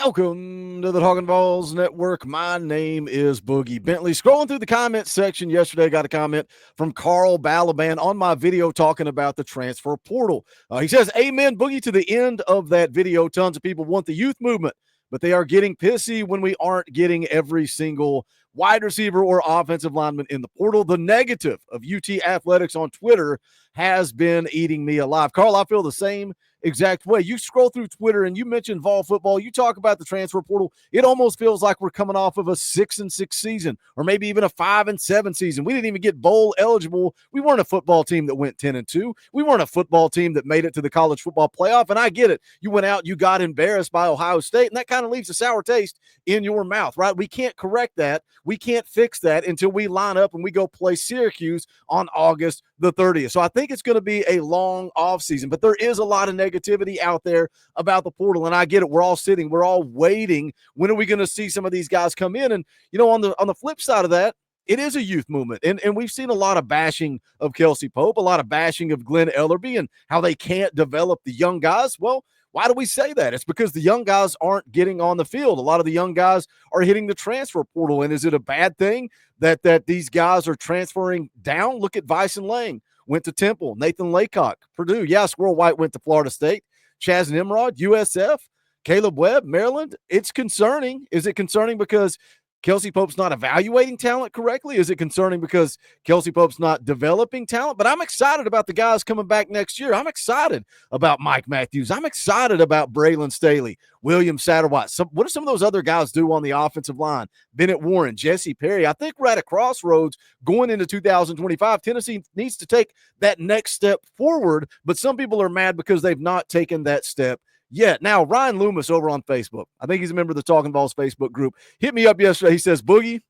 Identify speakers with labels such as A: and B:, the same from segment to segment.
A: Welcome to the Talkin VAWLS Network. My name is Boogie Bentley. Scrolling through the comment section yesterday, got a comment from Carl Balaban on my video talking about the transfer portal. He says, amen, Boogie, to the end of that video. Tons of people want the youth movement, but they are getting pissy when we aren't getting every single wide receiver or offensive lineman in the portal. The negative of UT Athletics on Twitter has been eating me alive. Carl, I feel the same exact way. You scroll through Twitter and you mention Vol football. You talk about the transfer portal. It almost feels like we're coming off of a 6-6 season, or maybe even a 5-7 season. We didn't even get bowl eligible. We weren't a football team that went 10-2. We weren't a football team that made it to the college football playoff. And I get it. You went out, you got embarrassed by Ohio State, and that kind of leaves a sour taste in your mouth, right? We can't correct that. We can't fix that until we line up and we go play Syracuse on August the 30th. So I think it's going to be a long offseason, but there is a lot of negativity out there about the portal, and I get it. We're all sitting, we're all waiting. When are we going to see some of these guys come in? And, you know, on the flip side of that, it is a youth movement, and we've seen a lot of bashing of Kelsey Pope, a lot of bashing of Glenn Ellerby and how they can't develop the young guys. Well, why do we say that? It's because the young guys aren't getting on the field. A lot of the young guys are hitting the transfer portal. And is it a bad thing that these guys are transferring down? Look at Vyson Lang, went to Temple. Nathan Laycock, Purdue. Yeah, Squirrel White went to Florida State. Chaz Nimrod, USF. Caleb Webb, Maryland. It's concerning. Is it concerning because Kelsey Pope's not evaluating talent correctly? Is it concerning because Kelsey Pope's not developing talent? But I'm excited about the guys coming back next year. I'm excited about Mike Matthews. I'm excited about Braylon Staley, William Satterwhite. What do some of those other guys do on the offensive line? Bennett Warren, Jesse Perry. I think we're at a crossroads going into 2025. Tennessee needs to take that next step forward, but some people are mad because they've not taken that step yet. Now, Ryan Loomis over on Facebook, I think he's a member of the Talkin VAWLS Facebook group, hit me up yesterday. He says, Boogie,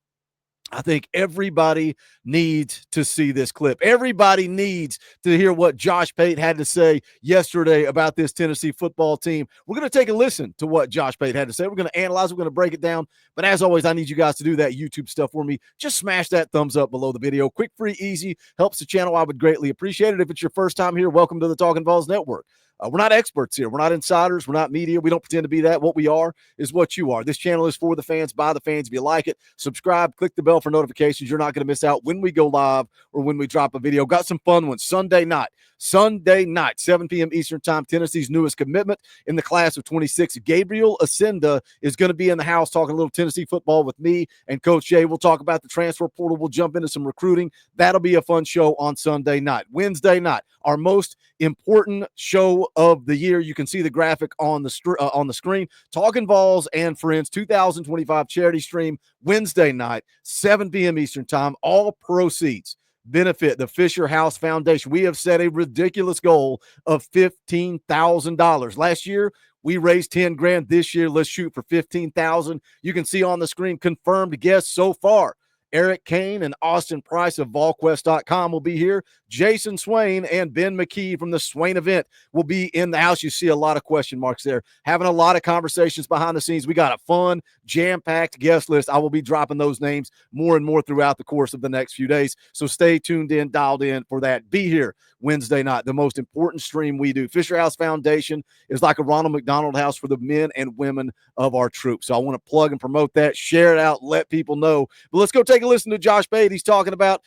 A: I think everybody needs to see this clip. Everybody needs to hear what Josh Pate had to say yesterday about this Tennessee football team. We're going to take a listen to what Josh Pate had to say. We're going to analyze, we're going to break it down. But as always, I need you guys to do that YouTube stuff for me. Just smash that thumbs up below the video. Quick, free, easy, helps the channel. I would greatly appreciate it. If it's your first time here, welcome to the Talkin VAWLS Network. We're not experts here. We're not insiders. We're not media. We don't pretend to be that. What we are is what you are. This channel is for the fans, by the fans. If you like it, subscribe, click the bell for notifications. You're not going to miss out when we go live or when we drop a video. Got some fun ones. Sunday night, 7 p.m. Eastern time, Tennessee's newest commitment in the class of 26, Gabriel Ascenda, is going to be in the house talking a little Tennessee football with me and Coach Jay. We'll talk about the transfer portal. We'll jump into some recruiting. That'll be a fun show on Sunday night. Wednesday night, our most important show of the year. You can see the graphic on the screen. Talkin VAWLS and Friends 2025 charity stream Wednesday night, 7 p.m. Eastern time. All proceeds benefit the Fisher House Foundation. We have set a ridiculous goal of $15,000. Last year, we raised 10 grand. This year, let's shoot for 15,000. You can see on the screen confirmed guests so far. Eric Kane and Austin Price of VolQuest.com will be here. Jason Swain and Ben McKee from the Swain event will be in the house. You see a lot of question marks there. Having a lot of conversations behind the scenes. We got a fun, jam-packed guest list. I will be dropping those names more and more throughout the course of the next few days. So stay tuned in, dialed in for that. Be here Wednesday night, the most important stream we do. Fisher House Foundation is like a Ronald McDonald House for the men and women of our troops. So I want to plug and promote that, share it out, let people know. But let's go take a listen to Josh Pate. He's talking about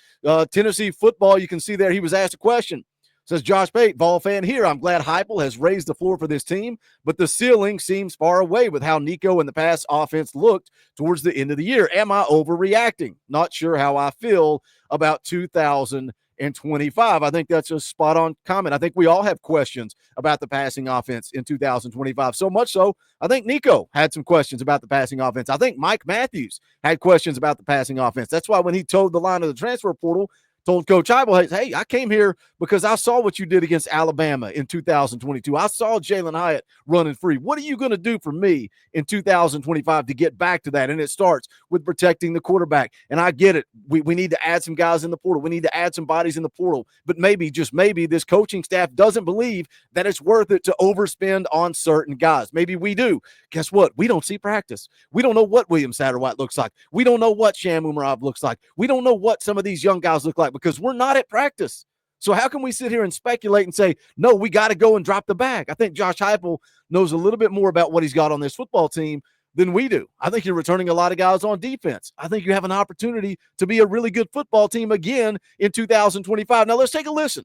A: Tennessee football. You can see there he was asked a question. Says Josh Pate, Vol fan here. I'm glad Heupel has raised the floor for this team, but the ceiling seems far away with how Nico and the pass offense looked towards the end of the year. Am I overreacting? Not sure how I feel about 2025. I think that's a spot-on comment. I think we all have questions about the passing offense in 2025. So much so, I think Nico had some questions about the passing offense. I think Mike Matthews had questions about the passing offense. That's why when he told the line of the transfer portal, told Coach Ivel, hey, I came here because I saw what you did against Alabama in 2022. I saw Jalen Hyatt running free. What are you going to do for me in 2025 to get back to that? And it starts with protecting the quarterback. And I get it. We need to add some guys in the portal. We need to add some bodies in the portal. But maybe, just maybe, this coaching staff doesn't believe that it's worth it to overspend on certain guys. Maybe we do. Guess what? We don't see practice. We don't know what William Satterwhite looks like. We don't know what Sham Umarov looks like. We don't know what some of these young guys look like because we're not at practice. So how can we sit here and speculate and say, no, we got to go and drop the bag? I think Josh Heupel knows a little bit more about what he's got on this football team than we do. I think you're returning a lot of guys on defense. I think you have an opportunity to be a really good football team again in 2025. Now, let's take a listen.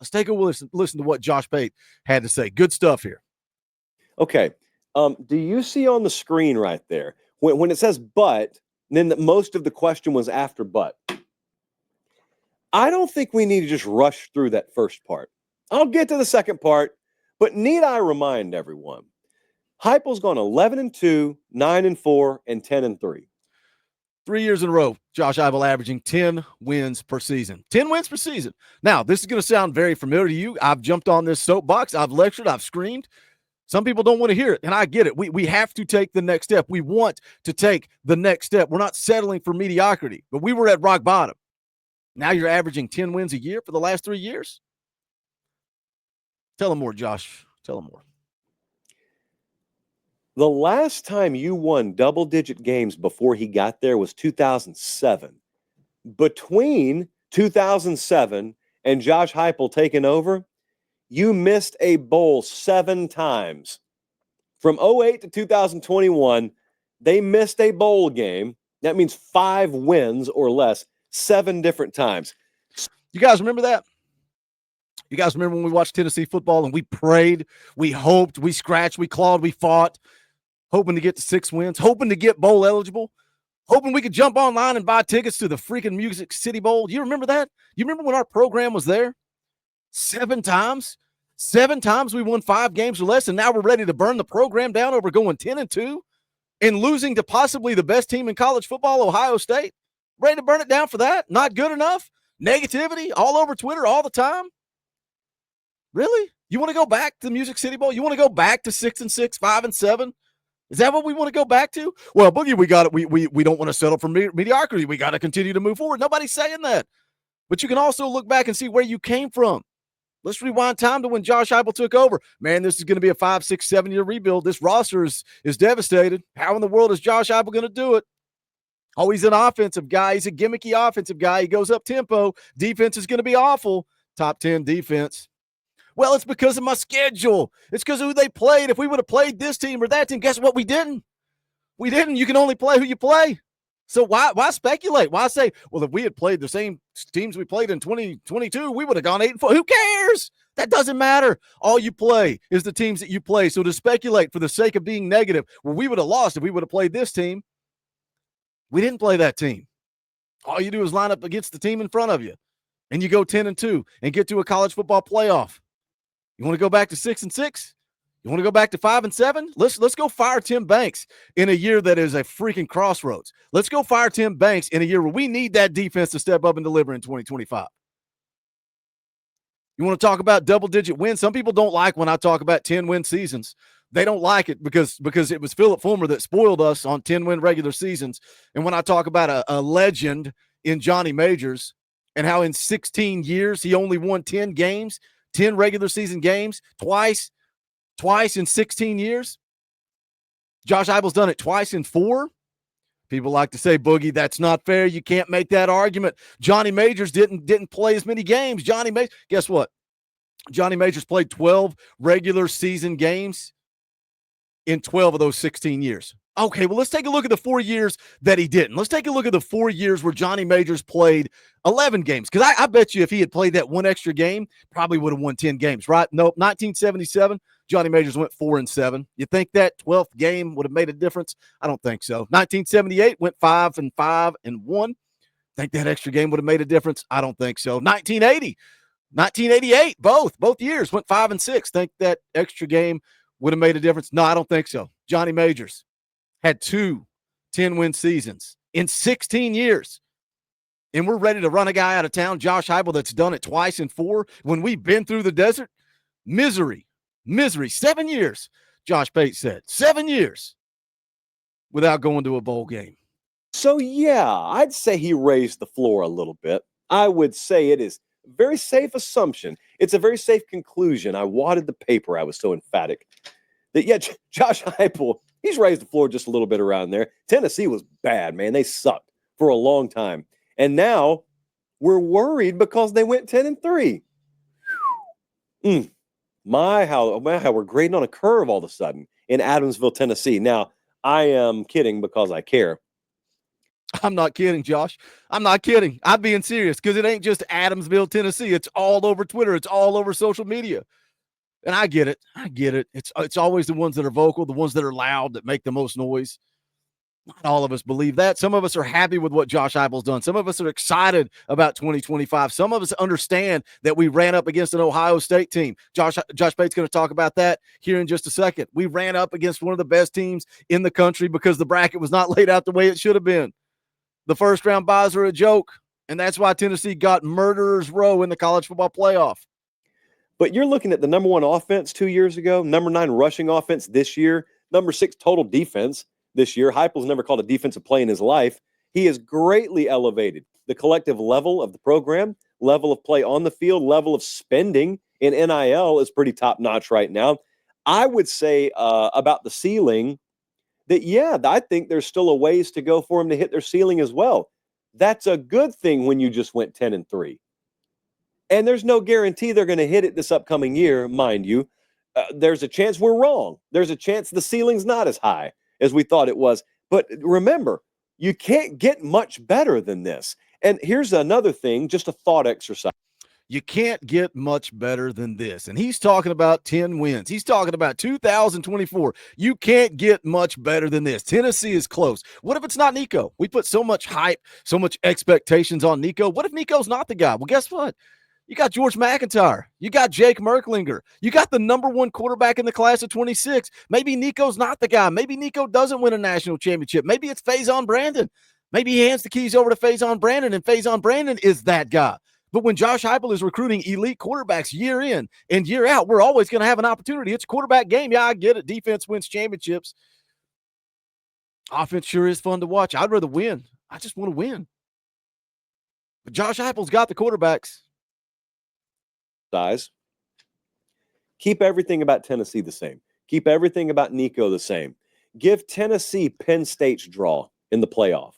A: Let's take a listen to what Josh Bate had to say. Good stuff here.
B: Okay. Do you see on the screen right there when it says but, then most of the question was after but? I don't think we need to just rush through that first part. I'll get to the second part, but need I remind everyone, Heupel's gone 11-2, 9-4, and 10-3.
A: 3 years in a row, Josh Ivel averaging 10 wins per season. 10 wins per season. Now, this is going to sound very familiar to you. I've jumped on this soapbox. I've lectured. I've screamed. Some people don't want to hear it, and I get it. We have to take the next step. We want to take the next step. We're not settling for mediocrity, but we were at rock bottom. Now you're averaging 10 wins a year for the last 3 years? Tell them more, Josh. Tell them more.
B: The last time you won double-digit games before he got there was 2007. Between 2007 and Josh Heupel taking over, you missed a bowl 7 times. From 2008 to 2021, they missed a bowl game. That means 5 wins or less, 7 different times.
A: You guys remember that? You guys remember when we watched Tennessee football and we prayed, we hoped, we scratched, we clawed, we fought, hoping to get to 6 wins, hoping to get bowl eligible, hoping we could jump online and buy tickets to the freaking Music City Bowl? You remember that? You remember when our program was there? 7 times? 7 times we won 5 games or less, and now we're ready to burn the program down over going 10-2 and losing to possibly the best team in college football, Ohio State. Ready to burn it down for that? Not good enough? Negativity all over Twitter all the time? Really? You want to go back to the Music City Bowl? You want to go back to 6-6, 5-7? Is that what we want to go back to? Well, Boogie, we got it. We don't want to settle for mediocrity. We got to continue to move forward. Nobody's saying that. But you can also look back and see where you came from. Let's rewind time to when Josh Heupel took over. Man, this is going to be a 5, 6, 7-year rebuild. This roster is devastated. How in the world is Josh Heupel going to do it? Oh, he's an offensive guy. He's a gimmicky offensive guy. He goes up tempo. Defense is going to be awful. Top 10 defense. Well, it's because of my schedule. It's because of who they played. If we would have played this team or that team, guess what? We didn't. We didn't. You can only play who you play. So why speculate? Why say, well, if we had played the same teams we played in 2022, we would have gone 8-4. Who cares? That doesn't matter. All you play is the teams that you play. So to speculate for the sake of being negative, well, we would have lost if we would have played this team. We didn't play that team. All you do is line up against the team in front of you, and you go 10-2 and get to a college football playoff. You want to go back to 6-6? You want to go back to 5-7? Let's go fire Tim Banks in a year that is a freaking crossroads. Let's go fire Tim Banks in a year where we need that defense to step up and deliver in 2025. You want to talk about double-digit wins? Some people don't like when I talk about 10-win seasons. They don't like it because it was Philip Fulmer that spoiled us on 10-win regular seasons. And when I talk about a legend in Johnny Majors and how in 16 years he only won 10 games, 10 regular season games, twice in 16 years. Josh Heupel's done it twice in 4. People like to say, Boogie, that's not fair. You can't make that argument. Johnny Majors didn't play as many games. Guess what? Johnny Majors played 12 regular season games in 12 of those 16 years. Okay, well, let's take a look at the 4 years that he didn't. Let's take a look at the 4 years where Johnny Majors played 11 games. Because I bet you if he had played that one extra game, probably would have won 10 games, right? Nope. 1977, Johnny Majors went 4-7. You think that 12th game would have made a difference? I don't think so. 1978 went 5-5-1. Think that extra game would have made a difference? I don't think so. 1988, both years went 5-6. Think that extra game would have made a difference? No, I don't think so. Johnny Majors had 2 10-win seasons in 16 years. And we're ready to run a guy out of town, Josh Heupel, that's done it twice in 4. When we've been through the desert, misery. 7 years, Josh Bate said. 7 years without going to a bowl game.
B: So, yeah, I'd say he raised the floor a little bit. I would say it is a very safe assumption. It's a very safe conclusion. I wadded the paper. I was so emphatic. That, yeah, Josh Heupel, he's raised the floor just a little bit around there. Tennessee was bad, man. They sucked for a long time. And now we're worried because they went 10-3. My, how we're grading on a curve all of a sudden in Adamsville, Tennessee. Now, I am kidding because I care.
A: I'm not kidding, Josh. I'm not kidding. I'm being serious because it ain't just Adamsville, Tennessee. It's all over Twitter. It's all over social media. And I get it. I get it. It's always the ones that are vocal, the ones that are loud, that make the most noise. Not all of us believe that. Some of us are happy with what Josh Heupel's done. Some of us are excited about 2025. Some of us understand that we ran up against an Ohio State team. Josh Bate's going to talk about that here in just a second. We ran up against one of the best teams in the country because the bracket was not laid out the way it should have been. The first round buys are a joke, and that's why Tennessee got murderer's row in the college football playoff.
B: But you're looking at the number 1 offense 2 years ago, number 9 rushing offense this year, number 6 total defense this year. Heupel's never called a defensive play in his life. He has greatly elevated the collective level of the program, level of play on the field, level of spending in NIL is pretty top-notch right now. I would say about the ceiling that, yeah, I think there's still a ways to go for them to hit their ceiling as well. That's a good thing when you just went 10-3. And there's no guarantee they're going to hit it this upcoming year, mind you. There's a chance we're wrong. There's a chance the ceiling's not as high as we thought it was. But remember, you can't get much better than this. And here's another thing, just a thought exercise.
A: You can't get much better than this. And he's talking about 10 wins. He's talking about 2024. You can't get much better than this. Tennessee is close. What if it's not Nico? We put so much hype, so much expectations on Nico. What if Nico's not the guy? Well, guess what? You got George McIntyre. You got Jake Merklinger. You got the number 1 quarterback in the class of 26. Maybe Nico's not the guy. Maybe Nico doesn't win a national championship. Maybe it's Faison Brandon. Maybe he hands the keys over to Faison Brandon, and Faison Brandon is that guy. But when Josh Heupel is recruiting elite quarterbacks year in and year out, we're always going to have an opportunity. It's a quarterback game. Yeah, I get it. Defense wins championships. Offense sure is fun to watch. I'd rather win. I just want to win. But Josh Heupel's got the quarterbacks.
B: Size. Keep everything about Tennessee the same. Keep everything about Nico the same. Give Tennessee Penn State's draw in the playoff.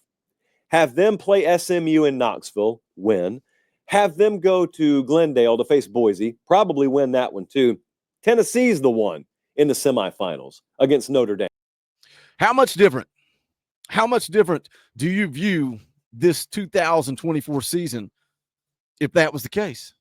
B: Have them play SMU in Knoxville, win. Have them go to Glendale to face Boise, probably win that one too. Tennessee's the one in the semifinals against Notre Dame.
A: How much different? How much different do you view this 2024 season if that was the case?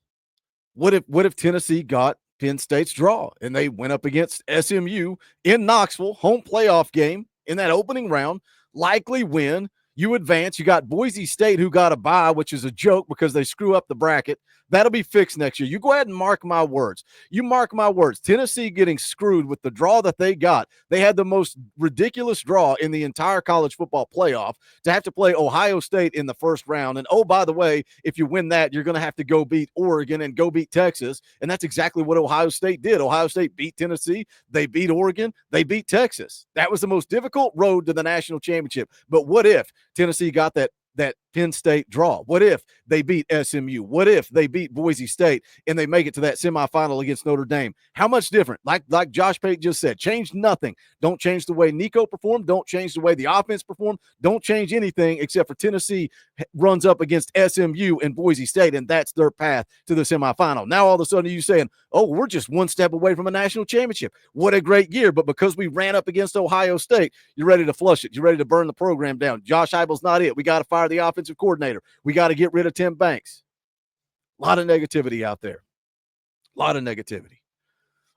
A: What if Tennessee got Penn State's draw and they went up against SMU in Knoxville, home playoff game in that opening round, likely win? You advance. You got Boise State, who got a bye, which is a joke because they screw up the bracket. That'll be fixed next year. You go ahead and mark my words. You mark my words. Tennessee getting screwed with the draw that they got. They had the most ridiculous draw in the entire college football playoff to have to play Ohio State in the first round. And, oh, by the way, if you win that, you're going to have to go beat Oregon and go beat Texas. And that's exactly what Ohio State did. Ohio State beat Tennessee. They beat Oregon. They beat Texas. That was the most difficult road to the national championship. But what if Tennessee got that Penn State draw? What if they beat SMU? What if they beat Boise State and they make it to that semifinal against Notre Dame? How much different? Like Josh Pate just said, change nothing. Don't change the way Nico performed. Don't change the way the offense performed. Don't change anything except for Tennessee runs up against SMU and Boise State, and that's their path to the semifinal. Now all of a sudden you're saying, oh, we're just one step away from a national championship. What a great year. But because we ran up against Ohio State, you're ready to flush it. You're ready to burn the program down. Josh Heupel's not it. We got to fire the offensive coordinator. We got to get rid of Tim Banks. A lot of negativity out there. A lot of negativity.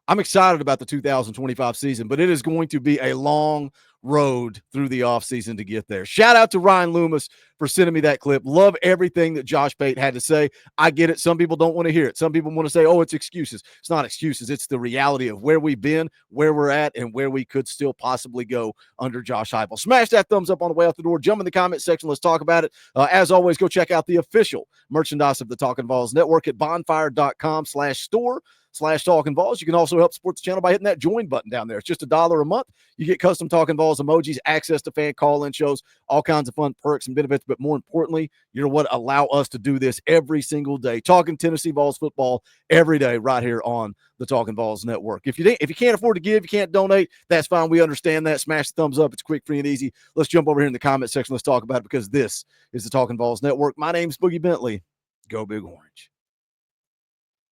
A: I'm excited about the 2025 season, but it is going to be a long road through the offseason to get there. Shout out to Ryan Loomis for sending me that clip. Love everything that Josh Pate had to say. I get it. Some people don't want to hear it. Some people want to say, oh, it's excuses. It's not excuses. It's the reality of where we've been, where we're at, and where we could still possibly go under Josh Heupel. Smash that thumbs up on the way out the door. Jump in the comment section. Let's talk about it. As always, go check out the official merchandise of the Talkin VAWLS Network at bonfire.com/store/Talkin VAWLS. You can also help support the channel by hitting that join button down there. It's just $1 a month. You get custom Talkin VAWLS emojis, access to fan call-in shows, all kinds of fun perks and benefits. But more importantly, you're what allow us to do this every single day, talking Tennessee Vols football every day right here on the Talkin VAWLS Network. If you can't afford to give, you can't donate, that's fine. We understand that. Smash the thumbs up. It's quick, free, and easy. Let's jump over here in the comment section. Let's talk about it because this is the Talkin VAWLS Network. My name's Boogie Bentley. Go Big Orange.